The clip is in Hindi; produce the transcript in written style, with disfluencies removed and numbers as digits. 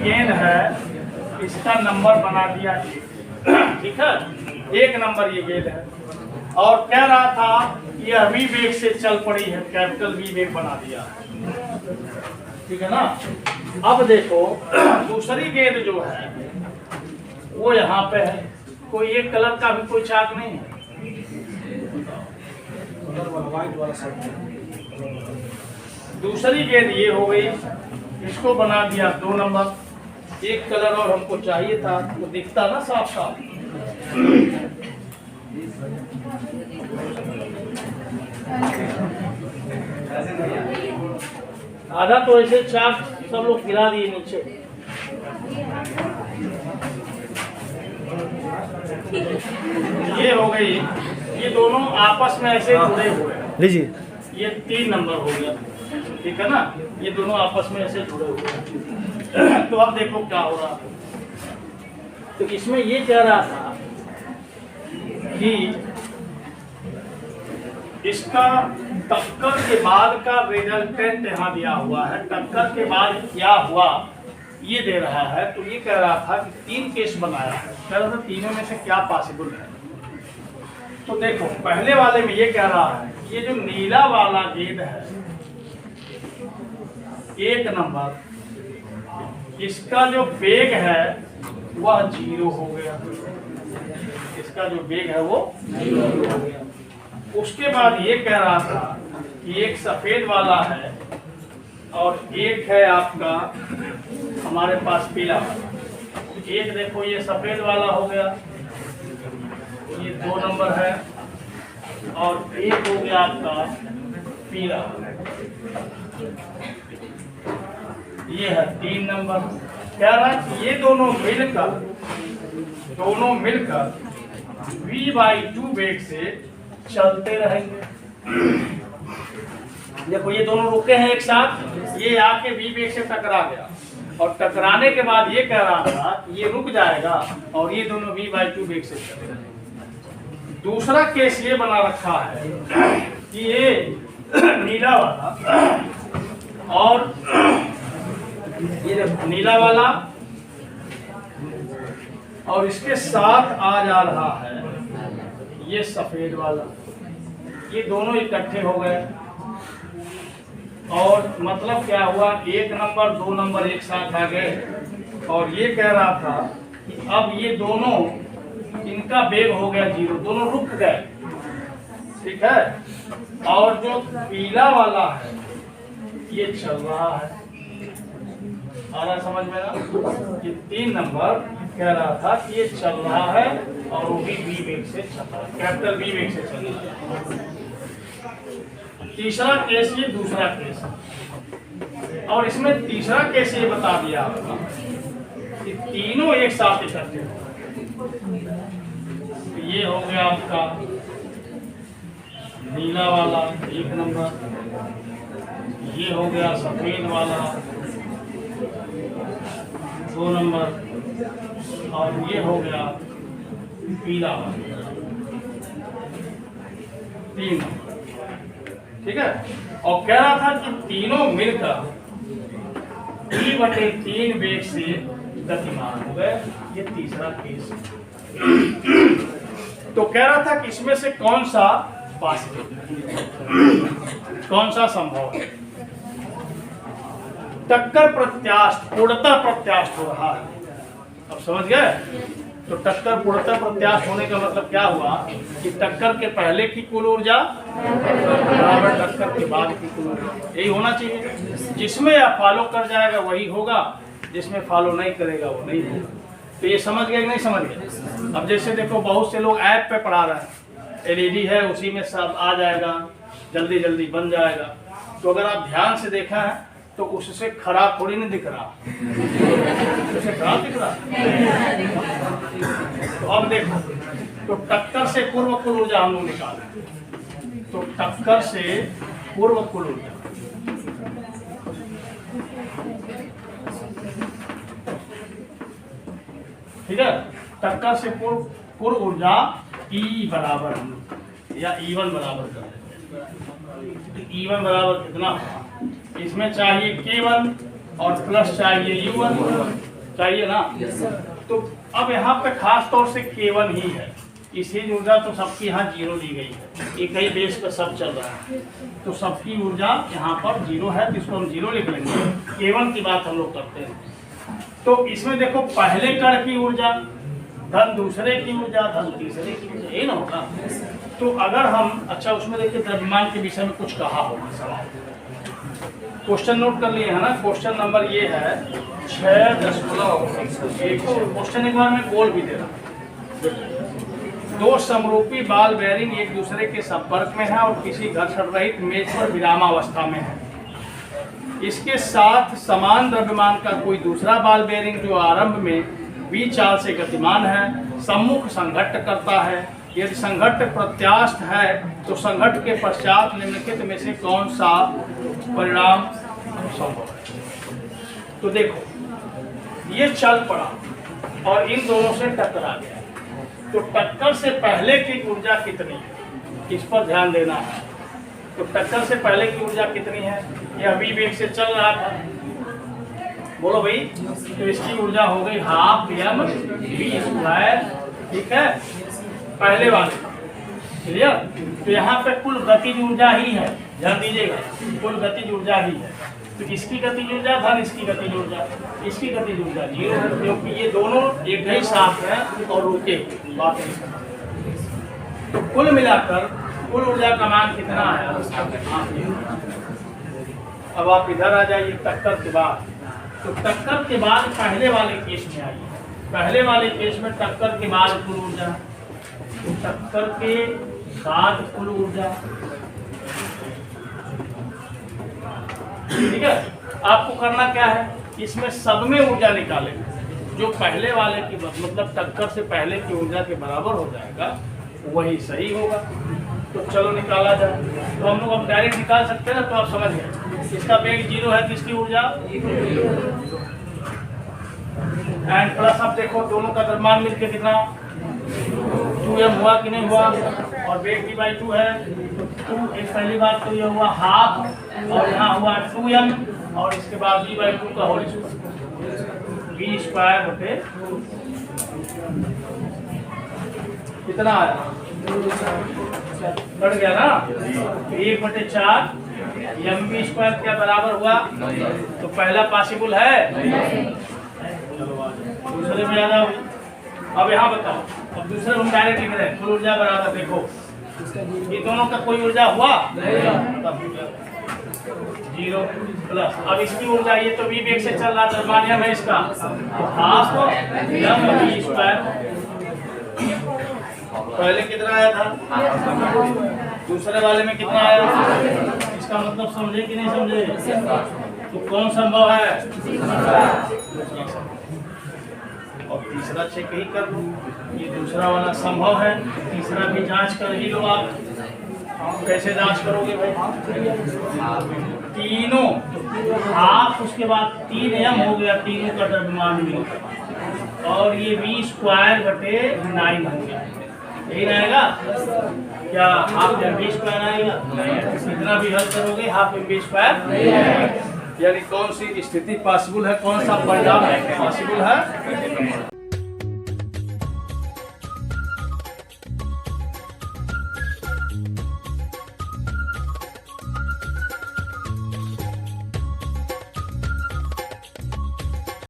गेंद है, इसका नंबर बना दिया 1, ठीक है, 1 नंबर ये गेंद है, और कह रहा था यह वी वेग से चल पड़ी है, कैपिटल वी वेग बना दिया, ठीक है ना। अब देखो दूसरी गेंद जो है वो यहाँ पे है, कोई एक कलर का भी कोई चाक नहीं है, दूसरी गेंद ये हो गई, इसको बना दिया 2 नंबर, एक कलर और हमको चाहिए था, तो दिखता ना साफ साफ। आधा तो ऐसे चाक सब लोग गिरा दिए नीचे। ये हो गई, ये दोनों आपस में ऐसे जुड़े हुए हैं, लीजिए ये 3 नंबर हो गया, ठीक है ना, ये दोनों आपस में ऐसे जुड़े हुए हैं। तो अब देखो क्या हो रहा है, तो इसमें ये कह रहा था कि इसका टक्कर के बाद का रिजल्टेंट यहाँ दिया हुआ है, टक्कर के बाद क्या हुआ ये दे रहा है, तो ये कह रहा था कि 3 केस बनाया है, कह रहा था तीनों में से क्या पॉसिबल है। तो देखो पहले वाले में ये कह रहा है ये जो नीला वाला गेंद है 1 नंबर, इसका जो वेग है वह 0 हो गया, इसका जो वेग है वो 0 हो गया। उसके बाद ये कह रहा था कि एक सफेद वाला है और एक है आपका हमारे पास पीला वाला, एक देखो ये सफेद वाला हो गया, ये 2 नंबर है, और एक हो गया आपका पीला, ये है 3 नंबर। कह रहा है कि ये दोनों मिलकर v/2 वेग से चलते रहेंगे। देखो ये दोनों रुके हैं एक साथ, ये आके v वेग से टकरा गया, और टकराने के बाद ये कह रहा था कि ये रुक जाएगा और ये दोनों v/2 वेग से चलेगा। दूसरा केस ये बना रखा है कि ये नीला वाला और ये देखो नीला वाला और इसके साथ आ जा रहा है ये सफेद वाला, ये दोनों इकट्ठे हो गए, और मतलब क्या हुआ 1 नंबर 2 नंबर एक साथ आ गए, और ये कह रहा था कि अब ये दोनों इनका वेग हो गया 0, दोनों रुक गए, ठीक है, और जो पीला वाला है ये चल रहा है, आ रहा समझ में ना। ये 3 नंबर कह रहा था कि ये चल रहा है और वो भी v वेग से चल रहा है, कैपिटल v वेग से चल रहा है। तीसरा केस ये दूसरा केस है, और इसमें तीसरा केस ये बता दिया आपका कि तीनों एक साथ इकट्ठे हो, ये हो गया आपका नीला वाला 1 नंबर, ये हो गया सफेद वाला 2 नंबर, और ये हो गया पीला वाला 3 नंबर, ठीक है। और कह रहा था कि तीनों मिलकर v/3 वेग से गतिमान हो गए, ये तीसरा केस। तो कह रहा था कि इसमें से कौन सा पॉसिबल, कौन सा संभव है। टक्कर प्रत्यास्थ पूर्णतः प्रत्यास्थ हो रहा है, अब समझ गए। तो टक्कर पूर्णतः प्रत्यास्थ होने का मतलब क्या हुआ कि टक्कर के पहले की कुल ऊर्जा बराबर टक्कर के बाद की कुल ऊर्जा, यही होना चाहिए। जिसमें आप फॉलो कर जाएगा वही होगा, जिसमें फॉलो नहीं करेगा वो नहीं होगा। तो ये समझ गए कि नहीं समझ गए। अब जैसे देखो बहुत से लोग ऐप पे पढ़ा रहे हैं, LED है उसी में सब आ जाएगा, जल्दी जल्दी बन जाएगा। तो अगर आप ध्यान से देखा है तो उससे खराब थोड़ी नहीं दिख रहा, उससे खराब दिख रहा। तो अब देखो, तो टक्कर से पूर्व कुल ऊर्जा हम लोग निकालें, तो टक्कर से पूर्व कुल ऊर्जा, ठीक है, टक्कर से पूर्व ऊर्जा E बराबर हम लोग या E1 बराबर कर देते। E1 बराबर कितना, इसमें चाहिए K1 और प्लस चाहिए U1, चाहिए ना। तो अब यहाँ पे खास तौर से केवल ही है, इसी ऊर्जा तो सबकी यहाँ जीरो दी गई है, एक ही बेस पे सब चल रहा है, तो सबकी ऊर्जा यहाँ पर जीरो है, तो इसको हम जीरो लिख लेंगे। केवल की बात हम लोग करते हैं। तो इसमें देखो पहले कण की ऊर्जा धन दूसरे की ऊर्जा धन तीसरे की ऊर्जा, ये ना होगा। तो अगर हम अच्छा उसमें देखिए द्रव्यमान के विषय में कुछ कहा होगा सवाल, क्वेश्चन नोट कर लिए है ना। क्वेश्चन नंबर ये है 6.1। क्वेश्चन एक बार मैं बोल भी दे रहा हूँ। दो समरूपी बॉल बेयरिंग एक दूसरे के संपर्क में है और किसी घर्षण रहित मेज पर विरामावस्था में है। इसके साथ समान द्रव्यमान का कोई दूसरा बॉल बेयरिंग जो आरंभ में v चाल से गतिमान है सम्मुख संघट्ट करता है। यदि संघट्ट प्रत्यास्थ है तो संघट्ट के पश्चात निम्नलिखित में से कौन सा परिणाम संभव है। तो देखो ये चल पड़ा और इन दोनों से टकरा गया, तो टक्कर से पहले की ऊर्जा कितनी है इस पर ध्यान देना है। तो टक्कर से पहले की ऊर्जा कितनी है, यह v वेग से चल रहा था, बोलो भाई, तो इसकी ऊर्जा हो गई हाफ m/v²। ठीक है, पहले वाले क्लियर। तो यहाँ पे कुल गतिज ऊर्जा ही है, ध्यान दीजिएगा, कुल गतिज ऊर्जा ही है। तो इसकी गतिज ऊर्जा धन इसकी गतिज ऊर्जा, इसकी गतिज ऊर्जा जीरो है, क्योंकि ये दोनों एक ही साथ है और रुके बात नहीं। तो कुल मिलाकर कुल ऊर्जा का मान कितना है। अब आप इधर आ जाइए टक्कर के बाद। तो टक्कर के बाद पहले वाले केस में आइए, पहले वाले केस में टक्कर के बाद कुल ऊर्जा, तो टक्कर के बाद कुल ऊर्जा, ठीक है। आपको करना क्या है, इसमें सब में ऊर्जा निकालें, जो पहले वाले की मतलब टक्कर से पहले की ऊर्जा के बराबर हो जाएगा वही सही होगा। तो चलो निकाला जाए। तो हम लोग अब डायरेक्ट निकाल सकते हैं ना, तो आप समझ गए इसका वेग जीरो है, किसकी ऊर्जा एंड प्लस। अब देखो दोनों का द्रव्यमान मिलकर कितना 2m हुआ कि नहीं हुआ, और वेग v/2 है तो 2 एक पहली बात तो ये हुआ हाफ और यहाँ हुआ 2m और इसके बाद v/2 का होल v² बटे कितना आया, बढ़ गया ना 1/4 mv² क्या बराबर हुआ। तो पहला पॉसिबल है, दूसरे में ज्यादा हुई। अब यहाँ बताओ, अब दूसरे हम डायरेक्ट लिख रहे हैं कुल ऊर्जा बराबर, देखो ये दोनों का कोई ऊर्जा हुआ जीरो प्लस। अब इसकी ऊर्जा ये तो v वेग से चल रहा था, मानियम है इसका हाफ mv²। पहले कितना आया था, दूसरे वाले में कितना आया, इसका मतलब समझे कि नहीं समझे। तो कौन संभव है, और तीसरा चेक ही कर लो, ये दूसरा वाला संभव है, तीसरा भी जांच कर ही लो। आप कैसे जांच करोगे भाई, तीनों हाफ उसके बाद 3m हो गया, तीनों का द्रव्यमान मिलकर, और ये v² बटे 9 हो गया, यही रहेगा क्या, हाफ mv² आएगा। इतना भी हल करोगे हाफ mv², यानी कौन सी स्थिति पॉसिबल है, कौन सा परिणाम पॉसिबल है।